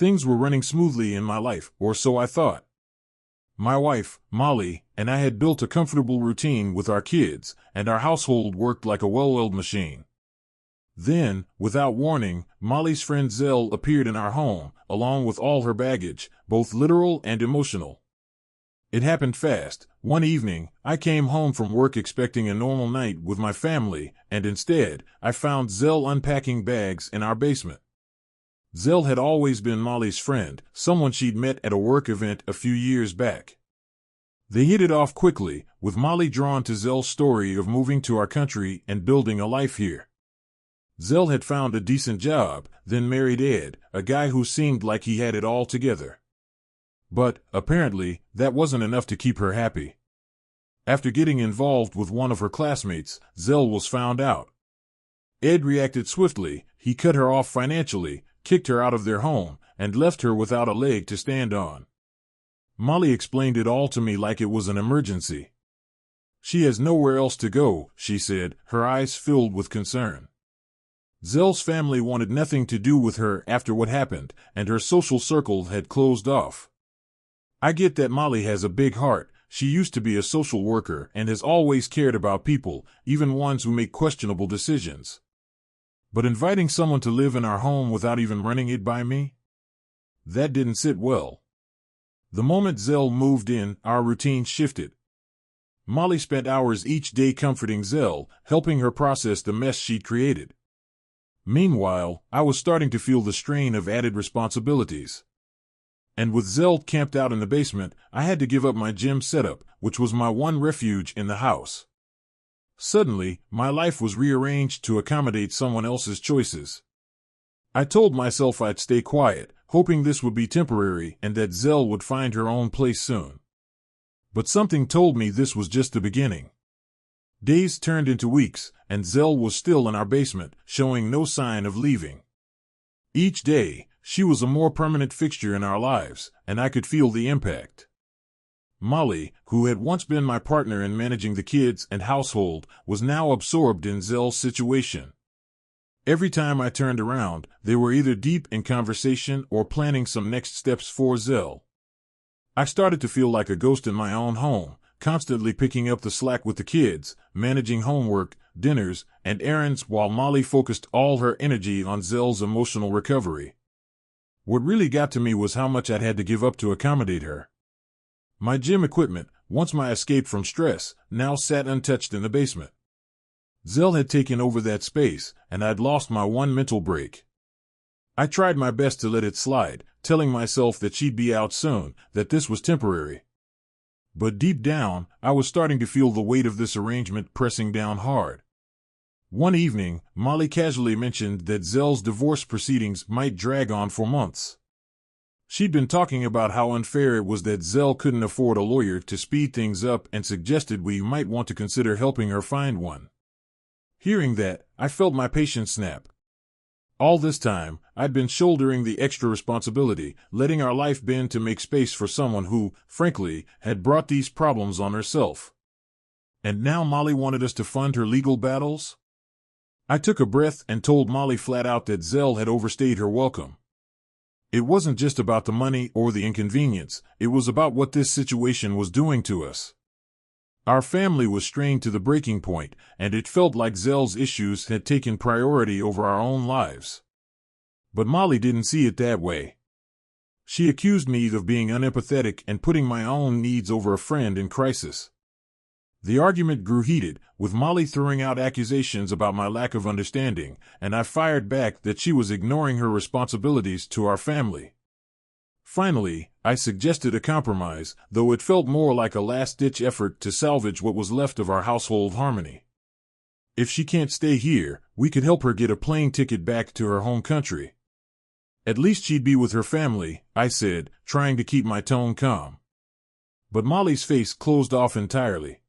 Things were running smoothly in my life, or so I thought. My wife, Molly, and I had built a comfortable routine with our kids, and our household worked like a well-oiled machine. Then, without warning, Molly's friend Zell appeared in our home, along with all her baggage, both literal and emotional. It happened fast. One evening, I came home from work expecting a normal night with my family, and instead, I found Zell unpacking bags in our basement. Zell had always been Molly's friend, someone she'd met at a work event a few years back. They hit it off quickly, with Molly drawn to Zell's story of moving to our country and building a life here. Zell had found a decent job, then married Ed, a guy who seemed like he had it all together. But, apparently, that wasn't enough to keep her happy. After getting involved with one of her classmates, Zell was found out. Ed reacted swiftly. He cut her off financially, kicked her out of their home, and left her without a leg to stand on. Molly explained it all to me like it was an emergency. She has nowhere else to go, she said, her eyes filled with concern. Zell's family wanted nothing to do with her after what happened, and her social circle had closed off. I get that Molly has a big heart. She used to be a social worker and has always cared about people, even ones who make questionable decisions. But inviting someone to live in our home without even running it by me? That didn't sit well. The moment Zell moved in, our routine shifted. Molly spent hours each day comforting Zell, helping her process the mess she'd created. Meanwhile, I was starting to feel the strain of added responsibilities. And with Zell camped out in the basement, I had to give up my gym setup, which was my one refuge in the house. Suddenly, my life was rearranged to accommodate someone else's choices. I told myself I'd stay quiet, hoping this would be temporary and that Zell would find her own place soon. But something told me this was just the beginning. Days turned into weeks, and Zell was still in our basement, showing no sign of leaving. Each day, she was a more permanent fixture in our lives, and I could feel the impact. Molly, who had once been my partner in managing the kids and household, was now absorbed in Zell's situation. Every time I turned around, they were either deep in conversation or planning some next steps for Zell. I started to feel like a ghost in my own home, constantly picking up the slack with the kids, managing homework, dinners, and errands while Molly focused all her energy on Zell's emotional recovery. What really got to me was how much I'd had to give up to accommodate her. My gym equipment, once my escape from stress, now sat untouched in the basement. Zell had taken over that space, and I'd lost my one mental break. I tried my best to let it slide, telling myself that she'd be out soon, that this was temporary. But deep down, I was starting to feel the weight of this arrangement pressing down hard. One evening, Molly casually mentioned that Zell's divorce proceedings might drag on for months. She'd been talking about how unfair it was that Zell couldn't afford a lawyer to speed things up and suggested we might want to consider helping her find one. Hearing that, I felt my patience snap. All this time, I'd been shouldering the extra responsibility, letting our life bend to make space for someone who, frankly, had brought these problems on herself. And now Molly wanted us to fund her legal battles? I took a breath and told Molly flat out that Zell had overstayed her welcome. It wasn't just about the money or the inconvenience, it was about what this situation was doing to us. Our family was strained to the breaking point, and it felt like Zell's issues had taken priority over our own lives. But Molly didn't see it that way. She accused me of being unempathetic and putting my own needs over a friend in crisis. The argument grew heated, with Molly throwing out accusations about my lack of understanding, and I fired back that she was ignoring her responsibilities to our family. Finally, I suggested a compromise, though it felt more like a last-ditch effort to salvage what was left of our household harmony. If she can't stay here, we could help her get a plane ticket back to her home country. At least she'd be with her family, I said, trying to keep my tone calm. But Molly's face closed off entirely.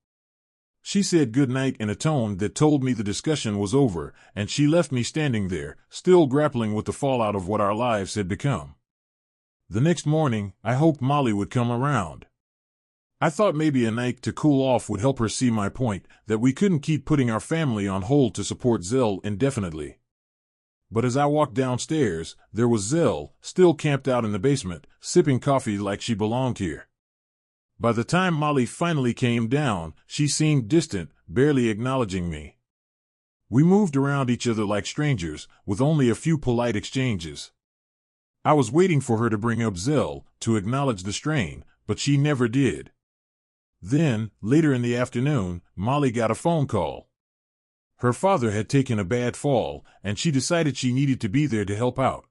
She said goodnight in a tone that told me the discussion was over, and she left me standing there, still grappling with the fallout of what our lives had become. The next morning, I hoped Molly would come around. I thought maybe a night to cool off would help her see my point, that we couldn't keep putting our family on hold to support Zell indefinitely. But as I walked downstairs, there was Zell, still camped out in the basement, sipping coffee like she belonged here. By the time Molly finally came down, she seemed distant, barely acknowledging me. We moved around each other like strangers, with only a few polite exchanges. I was waiting for her to bring up Zell, to acknowledge the strain, but she never did. Then, later in the afternoon, Molly got a phone call. Her father had taken a bad fall, and she decided she needed to be there to help out.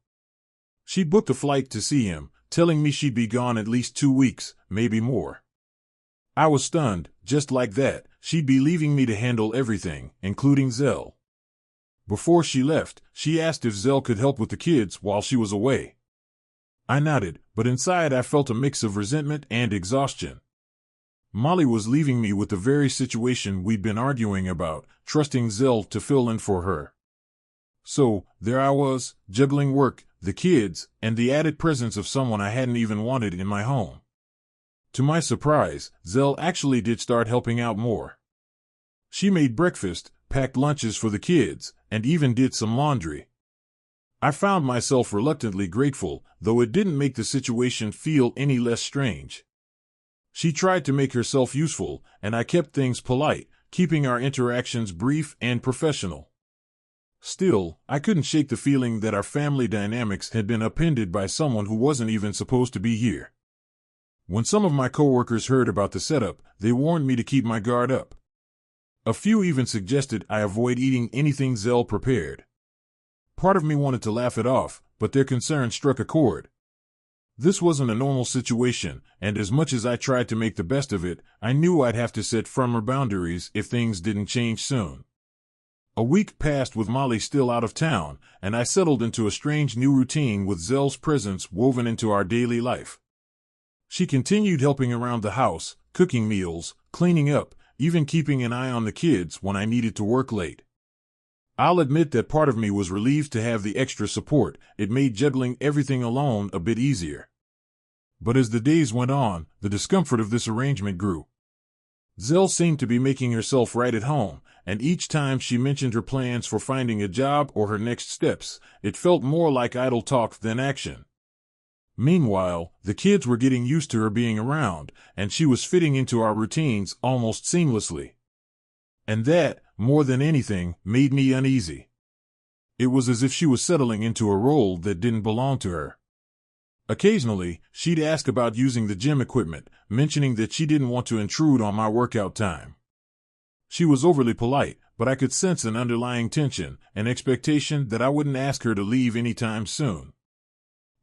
She booked a flight to see him, telling me she'd be gone at least 2 weeks, maybe more. I was stunned. Just like that, she'd be leaving me to handle everything, including Zell. Before she left, she asked if Zell could help with the kids while she was away. I nodded, but inside I felt a mix of resentment and exhaustion. Molly was leaving me with the very situation we'd been arguing about, trusting Zell to fill in for her. So, there I was, juggling work, the kids, and the added presence of someone I hadn't even wanted in my home. To my surprise, Zell actually did start helping out more. She made breakfast, packed lunches for the kids, and even did some laundry. I found myself reluctantly grateful, though it didn't make the situation feel any less strange. She tried to make herself useful, and I kept things polite, keeping our interactions brief and professional. Still, I couldn't shake the feeling that our family dynamics had been upended by someone who wasn't even supposed to be here. When some of my coworkers heard about the setup, they warned me to keep my guard up. A few even suggested I avoid eating anything Zell prepared. Part of me wanted to laugh it off, but their concern struck a chord. This wasn't a normal situation, and as much as I tried to make the best of it, I knew I'd have to set firmer boundaries if things didn't change soon. A week passed with Molly still out of town, and I settled into a strange new routine with Zell's presence woven into our daily life. She continued helping around the house, cooking meals, cleaning up, even keeping an eye on the kids when I needed to work late. I'll admit that part of me was relieved to have the extra support. It made juggling everything alone a bit easier. But as the days went on, the discomfort of this arrangement grew. Zell seemed to be making herself right at home, and each time she mentioned her plans for finding a job or her next steps, it felt more like idle talk than action. Meanwhile, the kids were getting used to her being around, and she was fitting into our routines almost seamlessly. And that, more than anything, made me uneasy. It was as if she was settling into a role that didn't belong to her. Occasionally, she'd ask about using the gym equipment, mentioning that she didn't want to intrude on my workout time. She was overly polite, but I could sense an underlying tension, an expectation that I wouldn't ask her to leave anytime soon.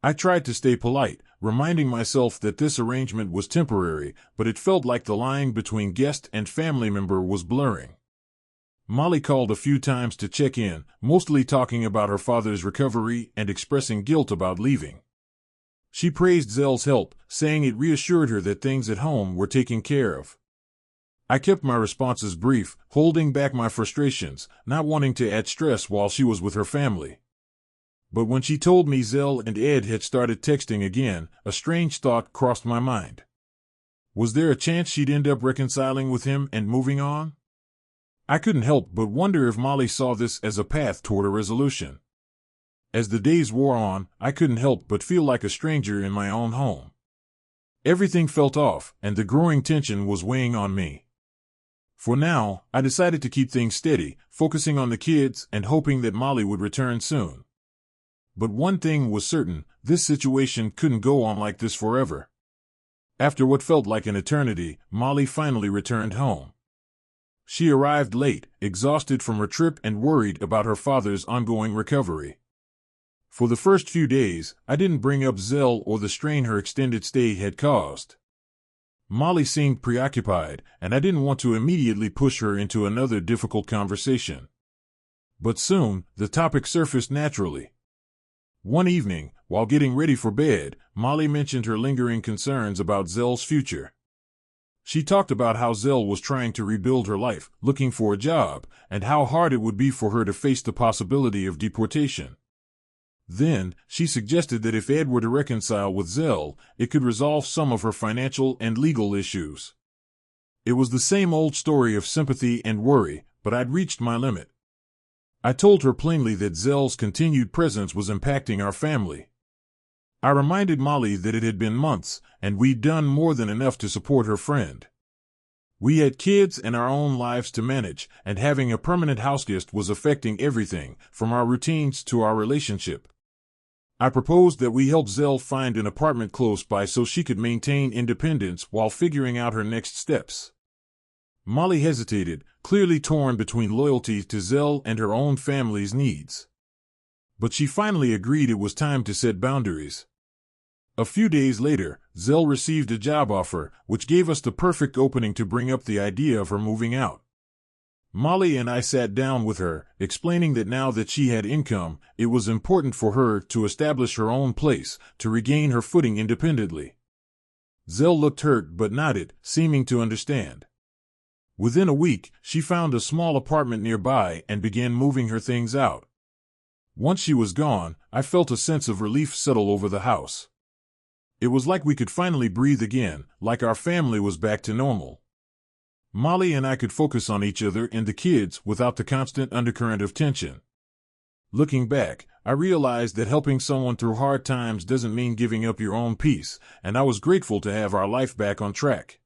I tried to stay polite, reminding myself that this arrangement was temporary, but it felt like the line between guest and family member was blurring. Molly called a few times to check in, mostly talking about her father's recovery and expressing guilt about leaving. She praised Zell's help, saying it reassured her that things at home were taken care of. I kept my responses brief, holding back my frustrations, not wanting to add stress while she was with her family. But when she told me Zell and Ed had started texting again, a strange thought crossed my mind. Was there a chance she'd end up reconciling with him and moving on? I couldn't help but wonder if Molly saw this as a path toward a resolution. As the days wore on, I couldn't help but feel like a stranger in my own home. Everything felt off, and the growing tension was weighing on me. For now, I decided to keep things steady, focusing on the kids and hoping that Molly would return soon. But one thing was certain, this situation couldn't go on like this forever. After what felt like an eternity, Molly finally returned home. She arrived late, exhausted from her trip and worried about her father's ongoing recovery. For the first few days, I didn't bring up Zell or the strain her extended stay had caused. Molly seemed preoccupied, and I didn't want to immediately push her into another difficult conversation. But soon, the topic surfaced naturally. One evening, while getting ready for bed, Molly mentioned her lingering concerns about Zell's future. She talked about how Zell was trying to rebuild her life, looking for a job, and how hard it would be for her to face the possibility of deportation. Then, she suggested that if Ed were to reconcile with Zell, it could resolve some of her financial and legal issues. It was the same old story of sympathy and worry, but I'd reached my limit. I told her plainly that Zell's continued presence was impacting our family. I reminded Molly that it had been months, and we'd done more than enough to support her friend. We had kids and our own lives to manage, and having a permanent houseguest was affecting everything, from our routines to our relationship. I proposed that we help Zell find an apartment close by so she could maintain independence while figuring out her next steps. Molly hesitated, clearly torn between loyalty to Zell and her own family's needs. But she finally agreed it was time to set boundaries. A few days later, Zell received a job offer, which gave us the perfect opening to bring up the idea of her moving out. Molly and I sat down with her, explaining that now that she had income, it was important for her to establish her own place, to regain her footing independently. Zell looked hurt but nodded, seeming to understand. Within a week, she found a small apartment nearby and began moving her things out. Once she was gone, I felt a sense of relief settle over the house. It was like we could finally breathe again, like our family was back to normal. Molly and I could focus on each other and the kids without the constant undercurrent of tension. Looking back, I realized that helping someone through hard times doesn't mean giving up your own peace, and I was grateful to have our life back on track.